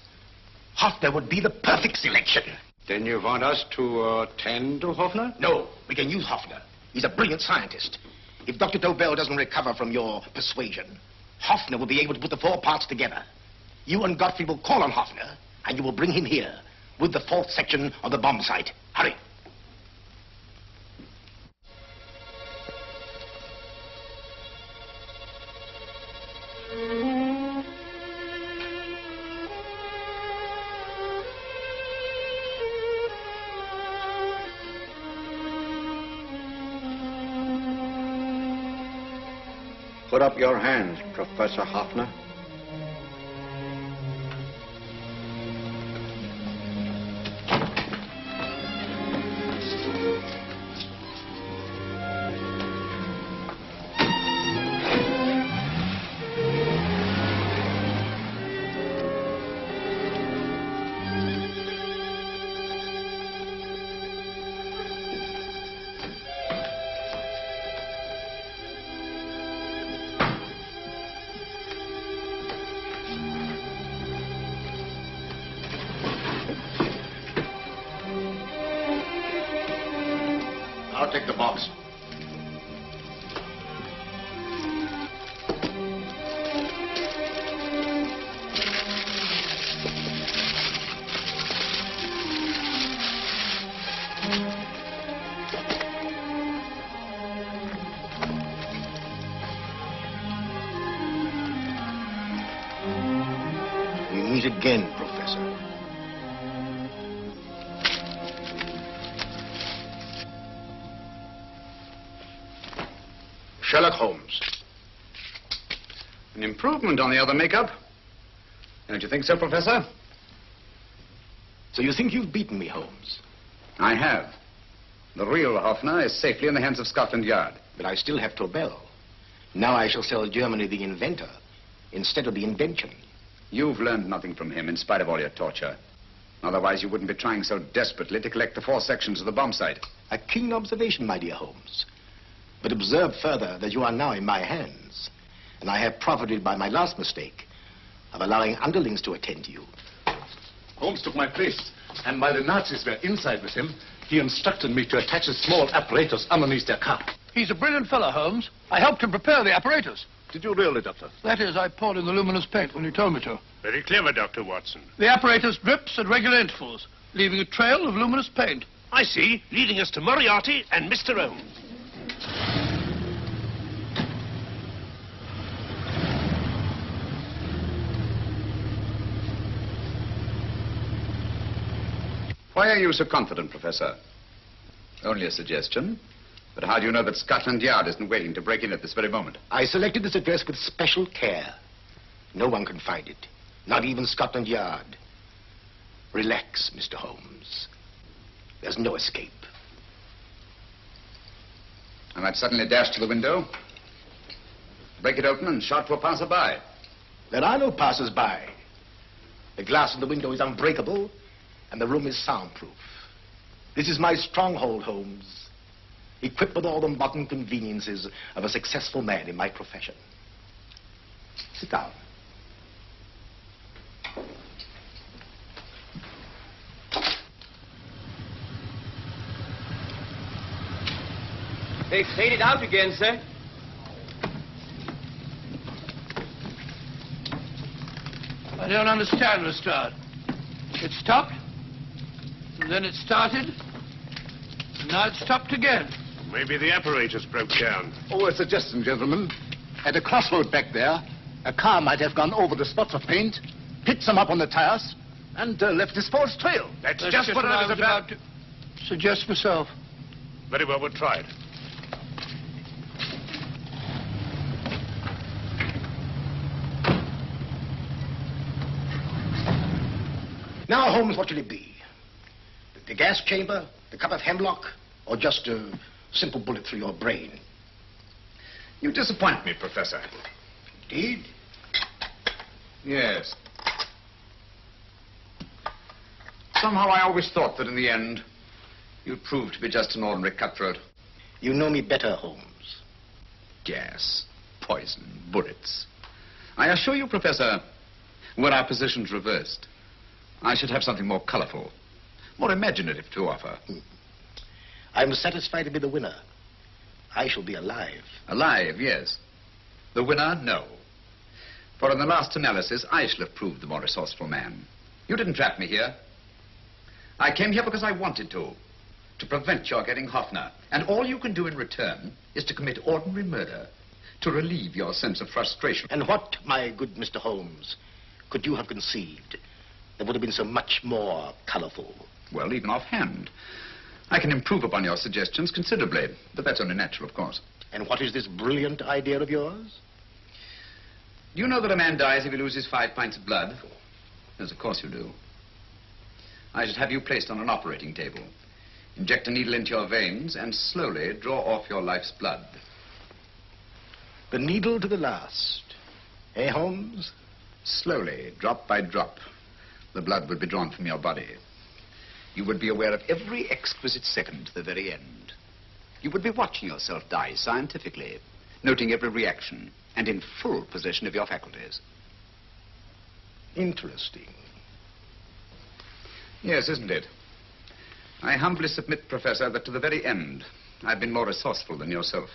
Hoffner would be the perfect selection. Then you want us to attend to Hoffner? No, we can use Hoffner. He's a brilliant scientist. If Dr. Tobel doesn't recover from your persuasion, Hoffner will be able to put the 4 parts together. You and Godfrey will call on Hoffner, and you will bring him here with the 4th section of the bomb site. Hurry. Put up your hands, Professor Hoffner. I'll take the box. We meet again, Professor. Sherlock Holmes. An improvement on the other makeup. Don't you think so, Professor? So you think you've beaten me, Holmes? I have. The real Hoffner is safely in the hands of Scotland Yard. But I still have Tobel. Now I shall sell Germany the inventor instead of the invention. You've learned nothing from him in spite of all your torture. Otherwise you wouldn't be trying so desperately to collect the 4 sections of the bomb site. A keen observation, my dear Holmes. But observe further that you are now in my hands, and I have profited by my last mistake of allowing underlings to attend to you. Holmes took my place, and while the Nazis were inside with him, he instructed me to attach a small apparatus underneath their car. He's a brilliant fellow, Holmes. I helped him prepare the apparatus. Did you really, Doctor? That is, I poured in the luminous paint when you told me to. Very clever, Dr. Watson. The apparatus drips at regular intervals, leaving a trail of luminous paint. I see, leading us to Moriarty and Mr. Holmes. Why are you so confident, Professor? Only a suggestion. But how do you know that Scotland Yard isn't waiting to break in at this very moment? I selected this address with special care. No one can find it, not even Scotland Yard. Relax, Mr. Holmes. There's no escape. I might suddenly dash to the window, break it open, and shout to a passerby. There are no passers-by. The glass of the window is unbreakable, and the room is soundproof. This is my stronghold, Holmes, equipped with all the modern conveniences of a successful man in my profession. Sit down. They faded out again, sir. I don't understand, Lestrade. It stopped, and then it started, and now it stopped again. Maybe the apparatus broke down. Oh, a suggestion, gentlemen. At a crossroad back there, a car might have gone over the spots of paint, picked some up on the tires, and left this false trail. That's just what I was about to suggest myself. Very well, we'll try it. Now, Holmes, what should it be? The gas chamber, the cup of hemlock, or just a simple bullet through your brain? You disappoint me, Professor. Indeed? Yes. Somehow I always thought that in the end, you'd prove to be just an ordinary cutthroat. You know me better, Holmes. Gas, poison, bullets. I assure you, Professor, were our positions reversed, I should have something more colorful, more imaginative to offer. I'm satisfied to be the winner. I shall be alive. Alive, yes. The winner, no. For in the last analysis, I shall have proved the more resourceful man. You didn't trap me here. I came here because I wanted to prevent your getting Hoffner. And all you can do in return is to commit ordinary murder, to relieve your sense of frustration. And what, my good Mr. Holmes, could you have conceived that would have been so much more colorful? Well, even offhand. I can improve upon your suggestions considerably, but that's only natural, of course. And what is this brilliant idea of yours? Do you know that a man dies if he loses 5 pints of blood? Yes, of course you do. I should have you placed on an operating table. Inject a needle into your veins and slowly draw off your life's blood. The needle to the last. Eh, Holmes? Slowly, drop by drop, the blood would be drawn from your body. You would be aware of every exquisite second to the very end. You would be watching yourself die scientifically, noting every reaction, and in full possession of your faculties. Interesting. Yes, isn't it? I humbly submit, Professor, that to the very end, I've been more resourceful than yourself.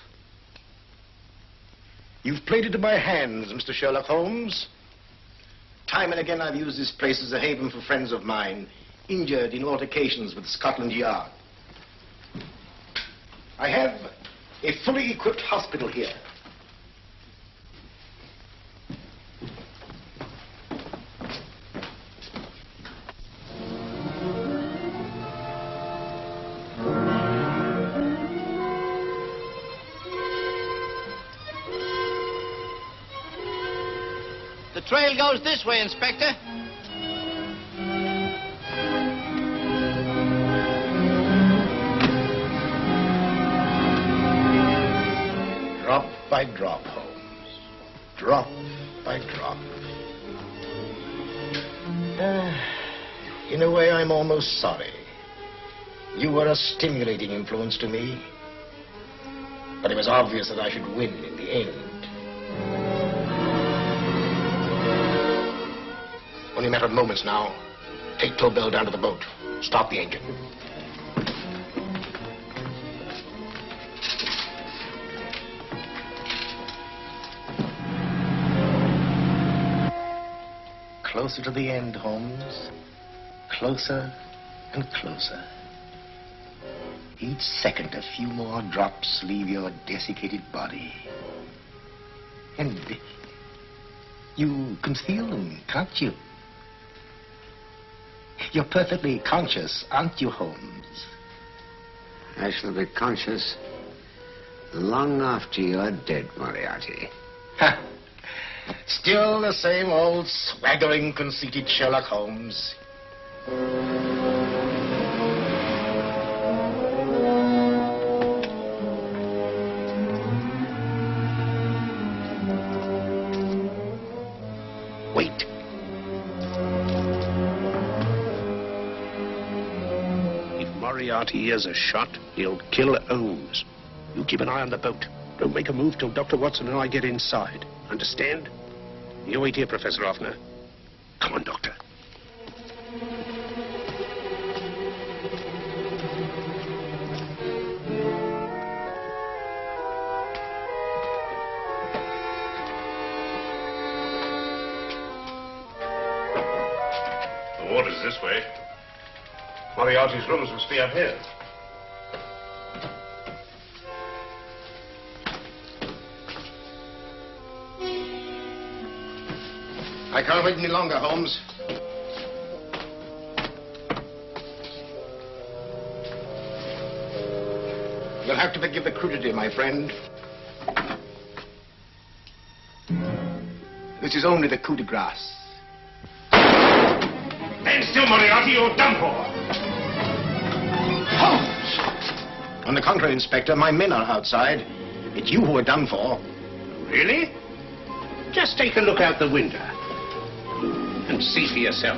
You've played into my hands, Mr. Sherlock Holmes. Time and again I've used this place as a haven for friends of mine, injured in altercations with Scotland Yard. I have a fully equipped hospital here. The trail goes this way, Inspector. Drop by drop, Holmes. Drop by drop. In a way, I'm almost sorry. You were a stimulating influence to me. But it was obvious that I should win in the end. Only a matter of moments now. Take Tobel down to the boat. Stop the engine. Closer to the end, Holmes. Closer and closer. Each second, a few more drops leave your desiccated body. And you can feel them, can't you? You're perfectly conscious, aren't you, Holmes? I shall be conscious long after you're dead, Moriarty. Ha! Still the same old swaggering, conceited Sherlock Holmes. Wait. If Moriarty hears a shot, he'll kill Holmes. You keep an eye on the boat. Don't make a move till Dr. Watson and I get inside. Understand? You wait here, Professor Hoffner. Come on, Doctor. The water's this way. Moriarty's rooms must be up here. I can't wait any longer, Holmes. You'll have to forgive the crudity, my friend. This is only the coup de grace. Stand still, Moriarty, you're done for. Holmes! On the contrary, Inspector, my men are outside. It's you who are done for. Really? Just take a look out the window and see for yourself.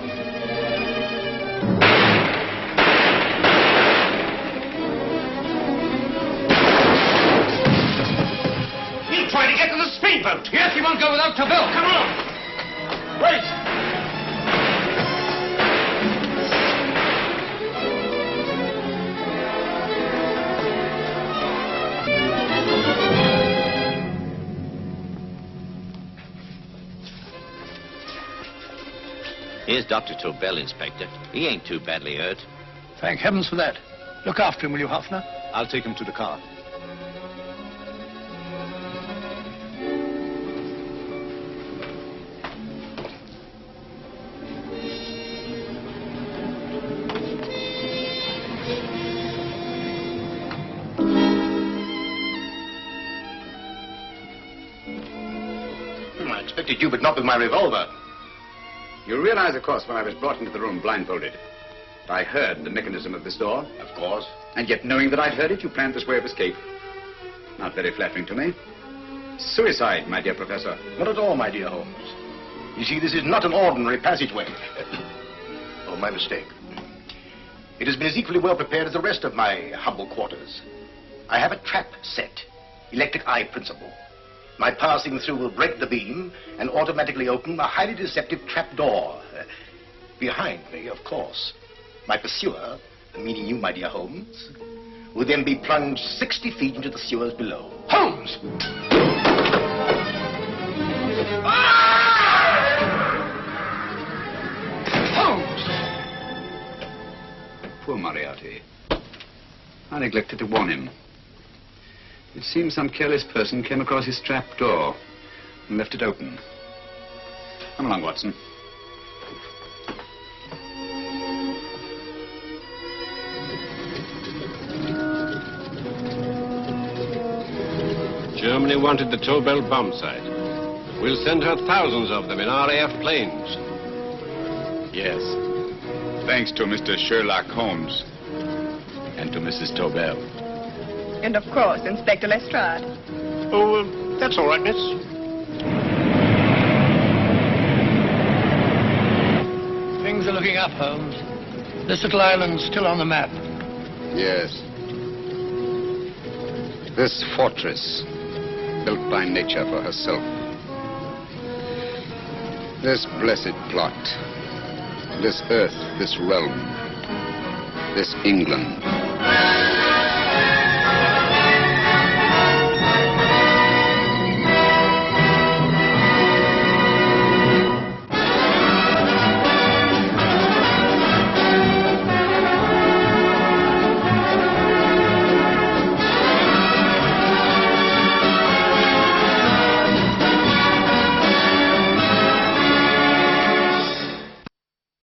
He'll try to get to the speedboat. Yes, he won't go without Tobel. Come on. Wait! Here's Dr. Tobel, Inspector. He ain't too badly hurt. Thank heavens for that. Look after him, will you, Hoffner? I'll take him to the car. I expected you, but not with my revolver. You realize, of course, when I was brought into the room blindfolded, I heard the mechanism of this door. Of course. And yet, knowing that I'd heard it, you planned this way of escape. Not very flattering to me. Suicide, my dear Professor. Not at all, my dear Holmes. You see, this is not an ordinary passageway. Oh, my mistake. It has been as equally well prepared as the rest of my humble quarters. I have a trap set, electric eye principle. My passing through will break the beam and automatically open a highly deceptive trap door. Behind me, of course, my pursuer, meaning you, my dear Holmes, will then be plunged 60 feet into the sewers below. Holmes! Holmes! Poor Moriarty. I neglected to warn him. It seems some careless person came across his trap door and left it open. Come along, Watson. Germany wanted the Tobel bomb site. We'll send her thousands of them in RAF planes. Yes. Thanks to Mr. Sherlock Holmes and to Mrs. Tobel. And of course, Inspector Lestrade. Oh, that's all right, miss. Things are looking up, Holmes. This little island's still on the map. Yes. This fortress, built by nature for herself. This blessed plot. This earth, this realm. This England.